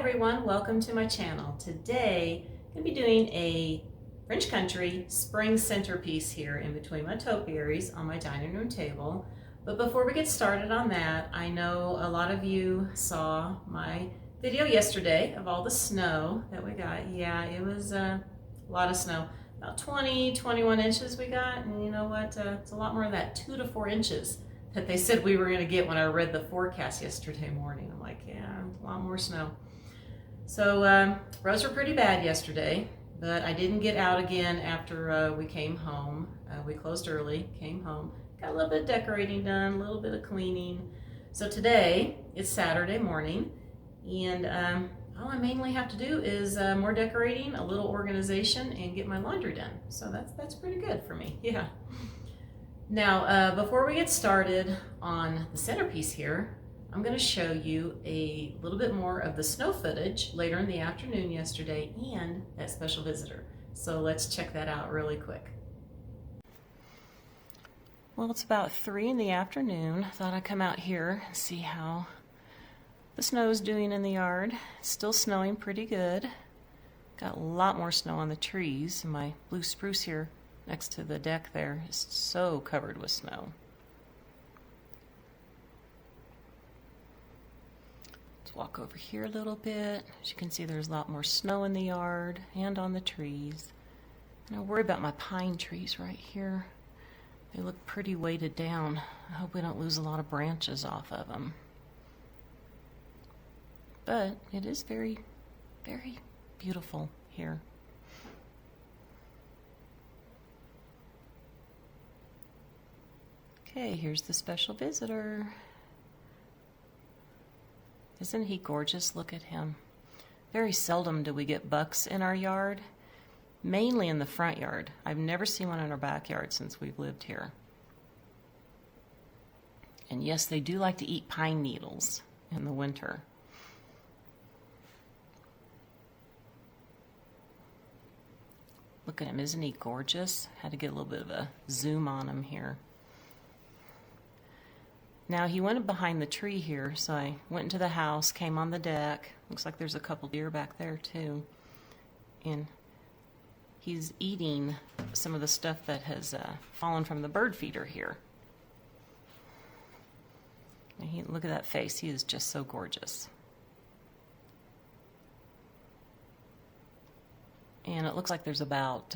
everyone, welcome to my channel. Today I'm going to be doing a French country spring centerpiece here in between my topiaries on my dining room table. But before we get started on that, I know a lot of you saw my video yesterday of all the snow that we got. Yeah, it was a lot of snow. About 21 inches we got, and you know what, it's a lot more than that, 2 to 4 inches that they said we were going to get when I read the forecast yesterday morning. I'm like, yeah, a lot more snow. So roads were pretty bad yesterday, but I didn't get out again after we came home. We closed early, came home, got a little bit of decorating done, a little bit of cleaning. So today, it's Saturday morning, and all I mainly have to do is more decorating, a little organization, and get my laundry done. So that's pretty good for me, yeah. Now, before we get started on the centerpiece here, I'm going to show you a little bit more of the snow footage later in the afternoon yesterday and that special visitor. So let's check that out really quick. Well, it's about 3 in the afternoon. Thought I'd come out here and see how the snow's doing in the yard. It's still snowing pretty good. Got a lot more snow on the trees. My blue spruce here next to the deck there is so covered with snow. Let's walk over here a little bit. As you can see, there's a lot more snow in the yard and on the trees. And I worry about my pine trees right here. They look pretty weighted down. I hope we don't lose a lot of branches off of them. But it is very, very beautiful here. Okay, here's the special visitor. Isn't he gorgeous? Look at him. Very seldom do we get bucks in our yard, mainly in the front yard. I've never seen one in our backyard since we've lived here. And yes, they do like to eat pine needles in the winter. Look at him, isn't he gorgeous? Had to get a little bit of a zoom on him here. Now he went behind the tree here, so I went into the house, came on the deck. Looks like there's a couple deer back there too. And he's eating some of the stuff that has fallen from the bird feeder here. And look at that face, he is just so gorgeous. And it looks like there's about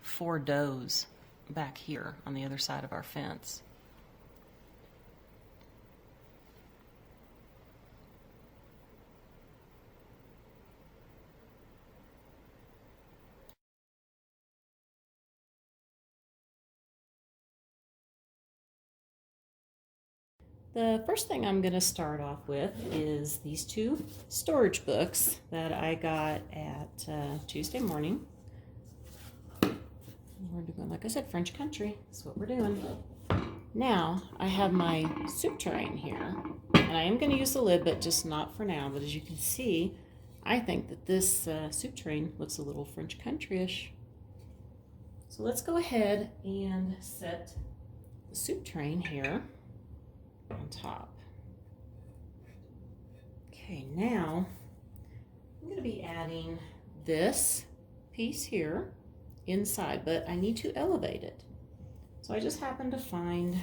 4 does back here on the other side of our fence. The first thing I'm going to start off with is these 2 storage books that I got at Tuesday morning. We're doing, like I said, French country. That's what we're doing. Now, I have my soup tureen here, and I am going to use the lid, but just not for now. But as you can see, I think that this soup tureen looks a little French country-ish. So let's go ahead and set the soup tureen here on top. Okay, now I'm going to be adding this piece here inside, but I need to elevate it. So I just happened to find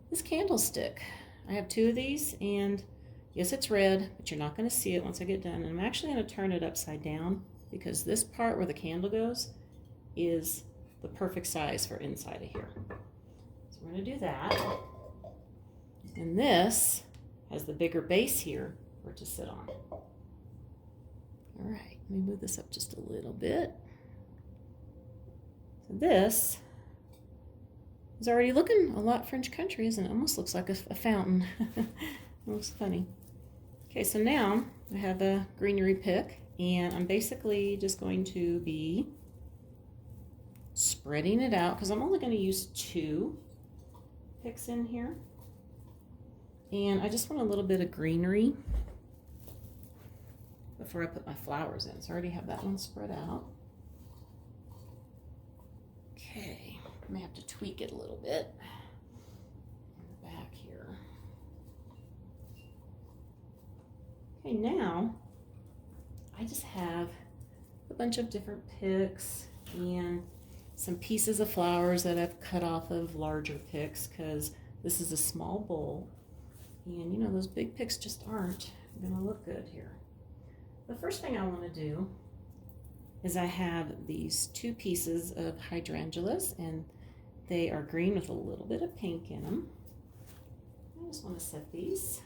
this candlestick. I have 2 of these, and yes, it's red, but you're not going to see it once I get done. And I'm actually going to turn it upside down because this part where the candle goes is the perfect size for inside of here. So we're going to do that. And this has the bigger base here for it to sit on. All right, let me move this up just a little bit. So this is already looking a lot French country, isn't it? Almost looks like a fountain. It looks funny. Okay, so now I have a greenery pick, and I'm basically just going to be spreading it out because I'm only going to use 2 picks in here. And I just want a little bit of greenery before I put my flowers in. So I already have that one spread out. Okay, I may have to tweak it a little bit in the back here. Okay, now just have a bunch of different picks and some pieces of flowers that I've cut off of larger picks because this is a small bowl. And you know, those big picks just aren't gonna look good here. The first thing I want to do is I have these 2 pieces of hydrangeas, and they are green with a little bit of pink in them. I just want to set these.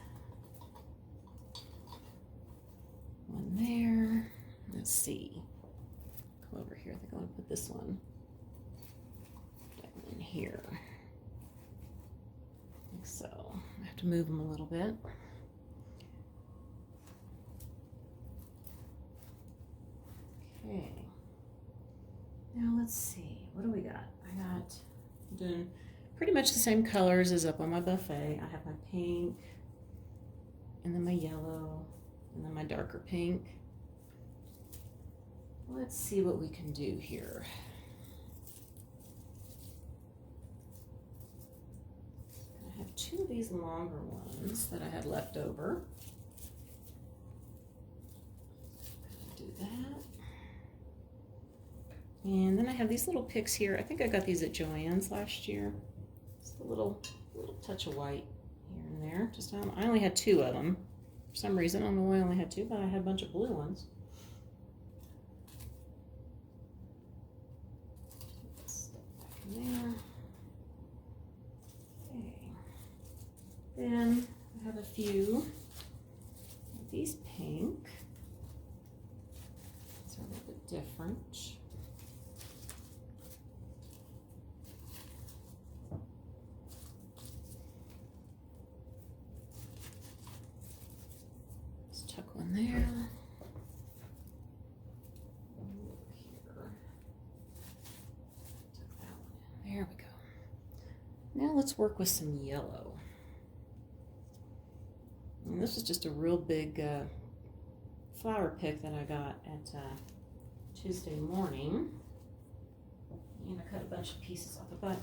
One there. Let's see. Come over here. I think I want to put this one down in here. Like so. I have to move them a little bit. Okay. Now let's see. What do we got? I'm doing pretty much the same colors as up on my buffet. I have my pink, and then my yellow, and then my darker pink. Let's see what we can do here. I have 2 of these longer ones that I had left over. Do that. And then I have these little picks here. I think I got these at Joann's last year. Just a little touch of white here and there. Just I only had 2 of them. For some reason, I don't know why I only had 2, but I had a bunch of blue ones. Step back in there. Okay. Then I have a few of these pink. These are a little bit different. Tuck one there. Here. Tuck that one in. There we go. Now let's work with some yellow. And this is just a real big flower pick that I got at Tuesday morning. And I cut a bunch of pieces off. I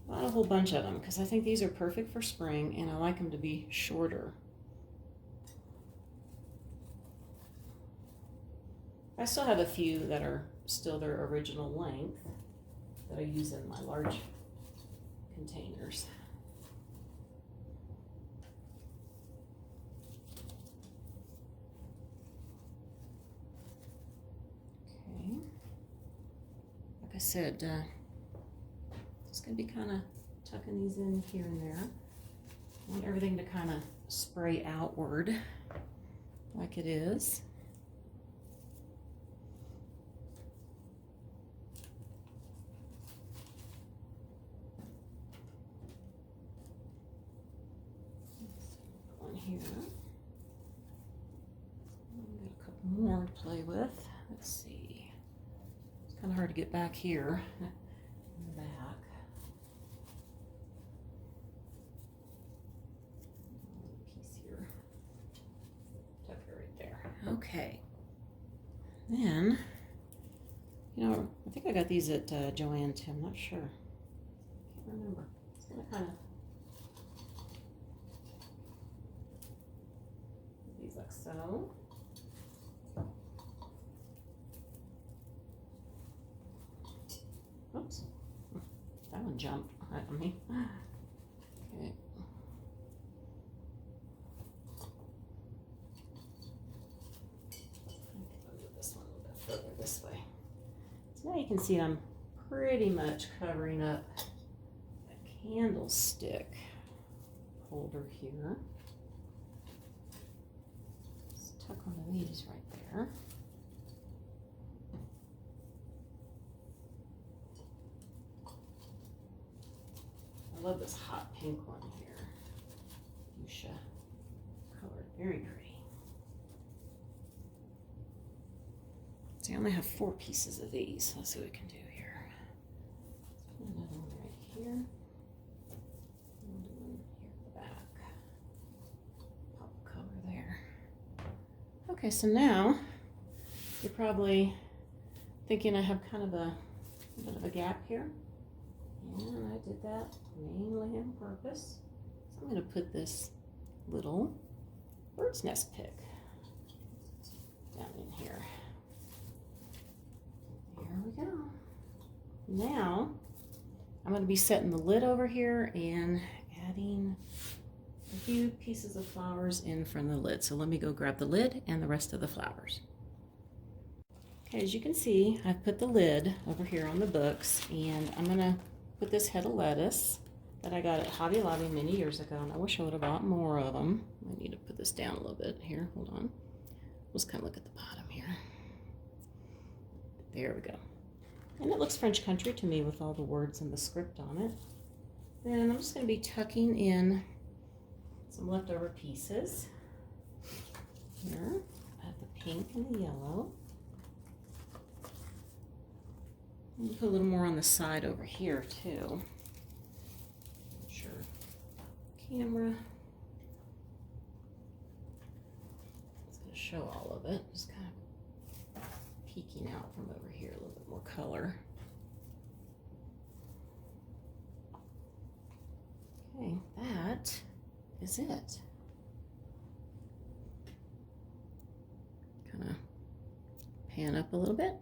bought a whole bunch of them because I think these are perfect for spring and I like them to be shorter. I still have a few that are still their original length that I use in my large containers. Okay. Like I said, just going to be kind of tucking these in here and there. I want everything to kind of spray outward like it is. Here. I've got a couple more to play with. Let's see. It's kind of hard to get back here in the back. Piece here. Tuck it right there. Okay. Then, you know, I think I got these at Joann too. I'm not sure. Can't remember. It's gonna kind of like so. Oops, that one jumped at me. Okay. Move this one a little bit further this way. So now you can see I'm pretty much covering up a candlestick holder here. Tuck one of these right there. I love this hot pink one here. Fuchsia colored, very pretty. See, I only have 4 pieces of these. Let's see what we can do here. Let's put another one right here. Another one here at the back. Pop color there. Okay, so now you're probably thinking I have kind of a bit of a gap here. And I did that mainly on purpose. So I'm going to put this little bird's nest pick down in here. There we go. Now, I'm going to be setting the lid over here and adding a few pieces of flowers in from the lid. So let me go grab the lid and the rest of the flowers. Okay, as you can see, I've put the lid over here on the books, and I'm going to put this head of lettuce that I got at Hobby Lobby many years ago, and I wish I would have bought more of them. I need to put this down a little bit here. Hold on. Let's kind of look at the bottom here. There we go. And it looks French country to me with all the words and the script on it. Then I'm just going to be tucking in some leftover pieces. Here, I have the pink and the yellow. I'm going to put a little more on the side over here too. Sure. Camera. It's going to show all of it. Just kind of peeking out from over here, a little bit more color. Okay, that is it. Kind of pan up a little bit.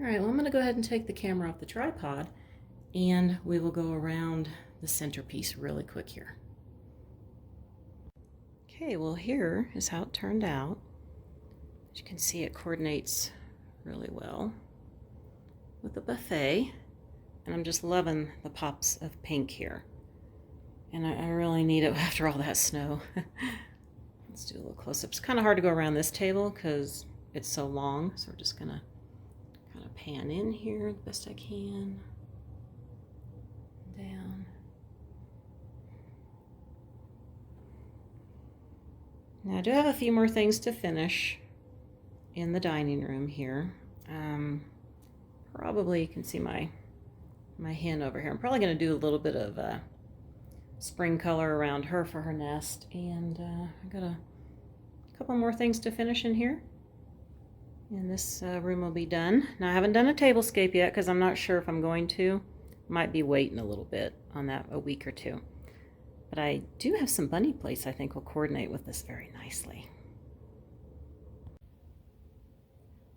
All right, well, I'm going to go ahead and take the camera off the tripod, and we will go around the centerpiece really quick here. Okay, well, here is how it turned out. As you can see, it coordinates really well with the buffet, and I'm just loving the pops of pink here. And I really need it after all that snow. Let's do a little close-up. It's kind of hard to go around this table because it's so long, so we're just going to kind of pan in here the best I can. Down. Now I do have a few more things to finish in the dining room here. Probably you can see my hen over here. I'm probably going to do a little bit of spring color around her for her nest, and I got a couple more things to finish in here, and this room will be done. Now I haven't done a tablescape yet because I'm not sure if I'm going to. Might be waiting a little bit on that, a week or two, but I do have some bunny plates I think will coordinate with this very nicely.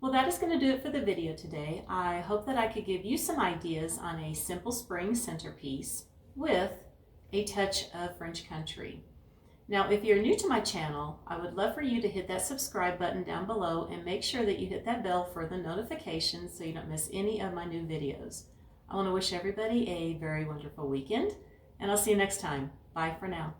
Well, that is going to do it for the video today. I hope that I could give you some ideas on a simple spring centerpiece with a touch of French country. Now, if you're new to my channel, I would love for you to hit that subscribe button down below and make sure that you hit that bell for the notifications so you don't miss any of my new videos. I want to wish everybody a very wonderful weekend, and I'll see you next time. Bye for now.